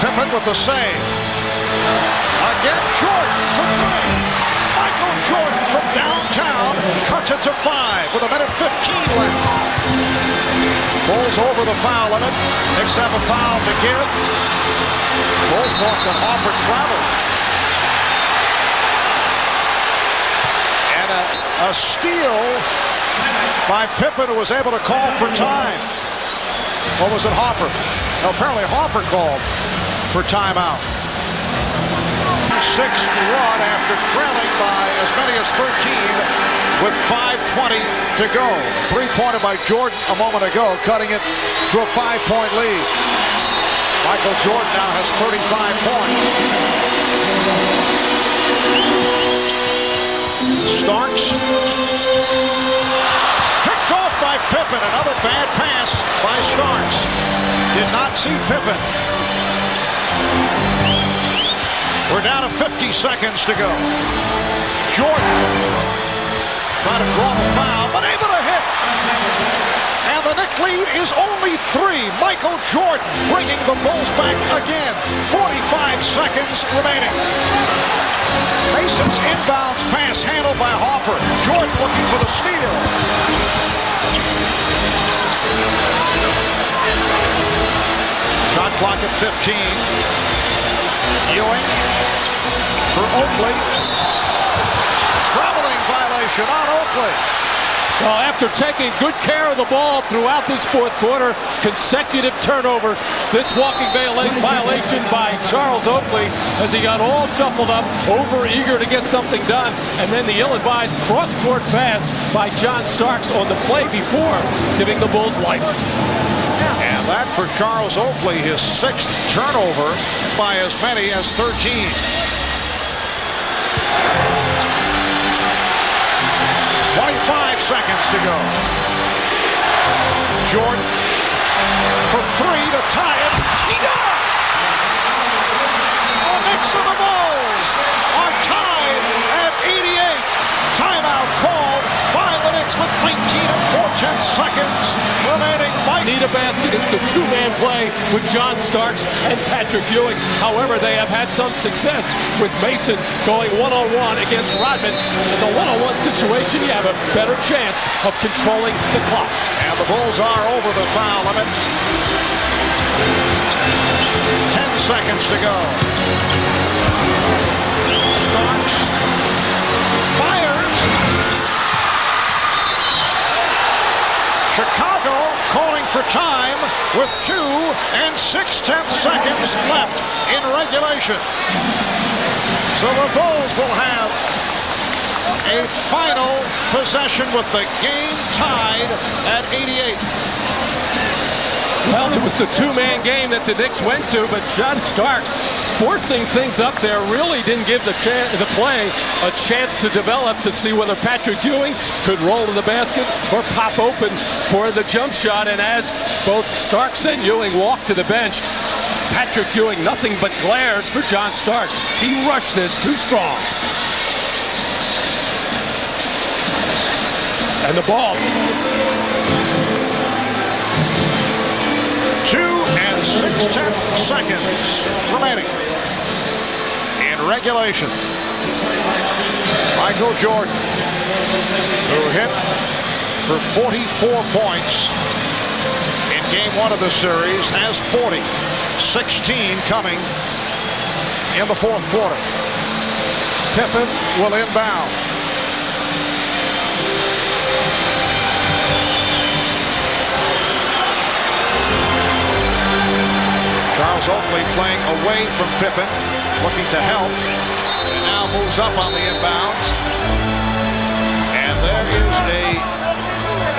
Pippen with the save. Again, Jordan for three. Michael Jordan from downtown cuts it to 5 with 1:15 left. Bulls over the foul limit. Knicks have a foul to give. Bulls thought that Harper traveled. And a steal by Pippen, who was able to call for time. Or was it Harper? No, apparently Harper called for timeout. Sixth run after trailing by as many as 13 with 5:20 to go. Three-pointer by Jordan a moment ago, cutting it to a 5-point lead. Michael Jordan now has 35 points. Starks. Picked off by Pippen. Another bad pass by Starks. Did not see Pippen. We're down to 50 seconds to go. Jordan trying to draw the foul, but able to hit. And the Knicks lead is only 3. Michael Jordan bringing the Bulls back again. 45 seconds remaining. Mason's inbounds pass handled by Harper. Jordan looking for the steal. Shot clock at 15. Ewing for Oakley. Traveling violation on Oakley. Well, after taking good care of the ball throughout this fourth quarter, consecutive turnovers, this walking violation by Charles Oakley as he got all shuffled up, over-eager to get something done, and then the ill-advised cross-court pass by John Starks on the play before, giving the Bulls life. And that for Charles Oakley, his 6th turnover by as many as 13. 25 seconds to go. Jordan for 3 to tie it. He does! The Knicks and the Bulls are tied at 88. Timeout called by the Knicks with 19 and 4/10 seconds remaining. Need a basket. It's the two-man play with John Starks and Patrick Ewing. However, they have had some success with Mason going one-on-one against Rodman. In the one-on-one situation, you have a better chance of controlling the clock. And the Bulls are over the foul limit. 10 seconds to go. Starks fires. Chicago calling for time with 2 6/10 seconds left in regulation. So the Bulls will have a final possession with the game tied at 88. Well, it was the two-man game that the Knicks went to, but John Starks forcing things up there really didn't give the play a chance to develop to see whether Patrick Ewing could roll to the basket or pop open for the jump shot. And as both Starks and Ewing walked to the bench, Patrick Ewing nothing but glares for John Starks. He rushed this too strong. And the ball. 2 6/10 seconds remaining in regulation. Michael Jordan, who hit for 44 points in game 1 of the series, has 40. 16 coming in the fourth quarter. Pippen will inbound. Charles Oakley playing away from Pippen, looking to help, and now moves up on the inbounds. And there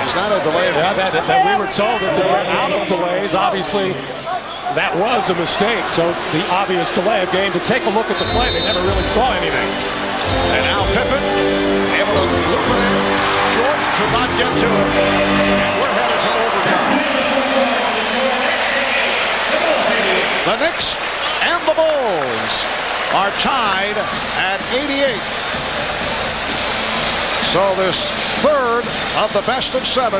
is that a delay? Yeah, that we were told that they were out of delays. Obviously, that was a mistake. So the obvious delay of game. To take a look at the play, they never really saw anything. And now Pippen able to loop it in. Jordan could not get to it. And we're headed to overtime. The Knicks and the Bulls are tied at 88. So this third of the best of 7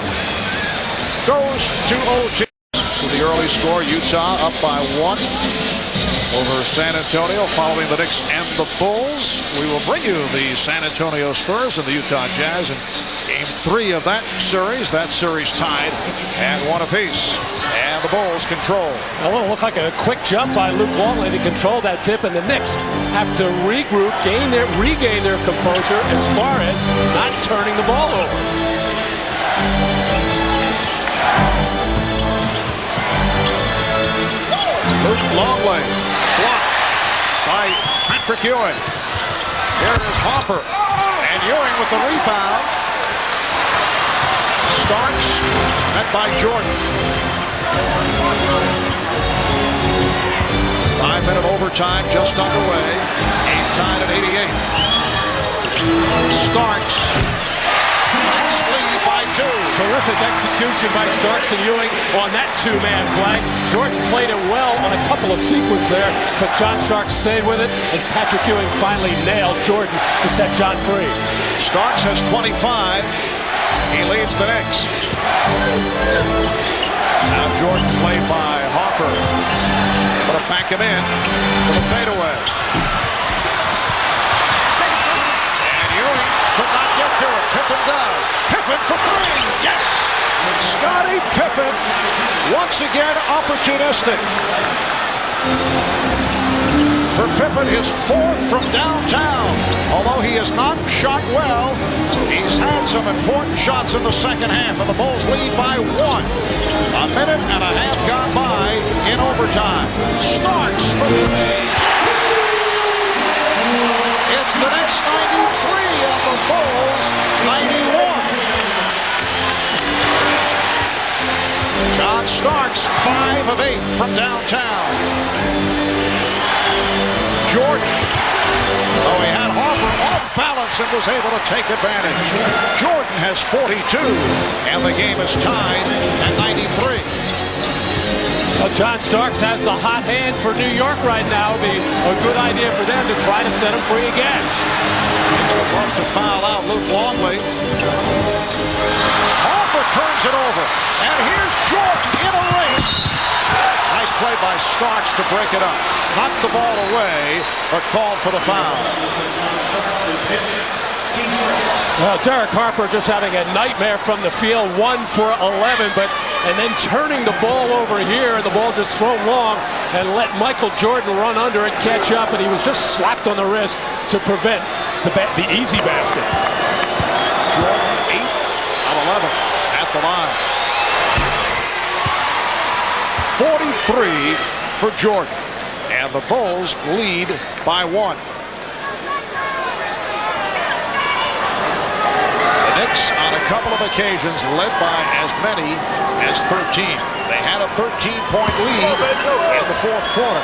goes to OT. So the early score, Utah up by 1. over San Antonio following the Knicks and the Bulls. We will bring you the San Antonio Spurs and the Utah Jazz in Game 3 of that series. That series tied at 1 apiece. And the Bulls control. Well, it looked like a quick jump by Luke Longley to control that tip, and the Knicks have to regroup, regain their composure as far as not turning the ball over. Luke Longley blocked by Patrick Ewing. Here is Hopper, and Ewing with the rebound. Starks met by Jordan. 5-minute overtime just underway. Game tied at 88. Starks takes lead by 2. Terrific execution by Starks and Ewing on that two-man play. Jordan played it well on a couple of sequences there, but John Starks stayed with it, and Patrick Ewing finally nailed Jordan to set John free. Starks has 25. He leads the Knicks. Now Jordan played by Hopper. Able to back him in for the fadeaway. And Ewing could not get to it. Pippen does. Pippen for 3. Yes! Scottie Pippen once again opportunistic. For Pippen, his 4th from downtown. Although he has not shot well, he's had some important shots in the second half, and the Bulls lead by 1. A minute and a half gone by in overtime. Starks for 3. It's the next 93 of the Bulls 91. John Starks, 5 of 8 from downtown. Jordan, though he had Hopper off balance and was able to take advantage. Jordan has 42, and the game is tied at 93. Well, John Starks has the hot hand for New York right now. It'd be a good idea for them to try to set him free again. Knicks would love to foul out Luke Longley. Hopper turns it over, and here's Jordan in a race. Nice play by Starks to break it up. Knocked the ball away, but called for the foul. Well, Derek Harper just having a nightmare from the field, 1 for 11, and then turning the ball over here, and the ball just thrown long and let Michael Jordan run under it, catch up, and he was just slapped on the wrist to prevent the easy basket. Jordan 8 of 11 at the line. 43 for Jordan, and the Bulls lead by 1. The Knicks on a couple of occasions led by as many as 13. They had a 13-point lead in the 4th quarter,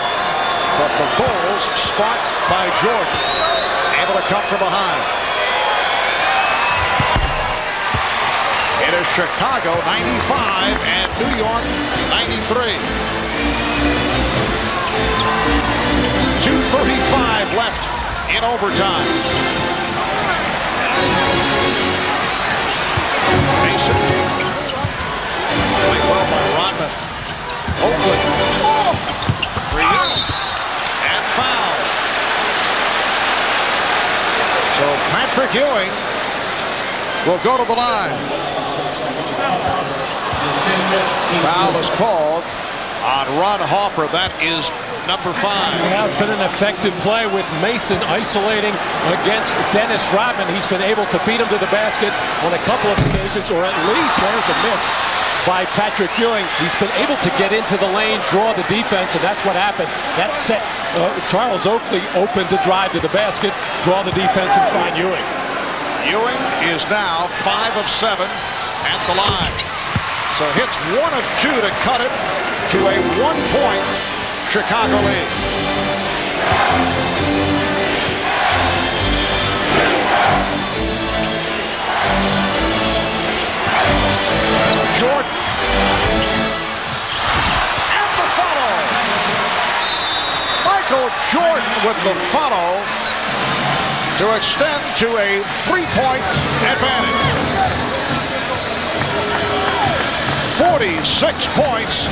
but the Bulls sparked by Jordan, able to come from behind. It is Chicago 95 and New York 93. 2:35 left in overtime. Mason. Played well by Rodman. Oakland. And foul. So Patrick Ewing will go to the line. Foul is called on Ron Hopper. That is number 5. Yeah, it's been an effective play with Mason isolating against Dennis Rodman. He's been able to beat him to the basket on a couple of occasions, or at least there's a miss by Patrick Ewing. He's been able to get into the lane, draw the defense, and that's what happened. That set Charles Oakley open to drive to the basket, draw the defense, and find Ewing. Ewing is now 5 of 7 at the line. So hits 1 of 2 to cut it to a 1-point Chicago lead. Jordan. And the follow. Michael Jordan with the follow to extend to a 3-point advantage. 46 points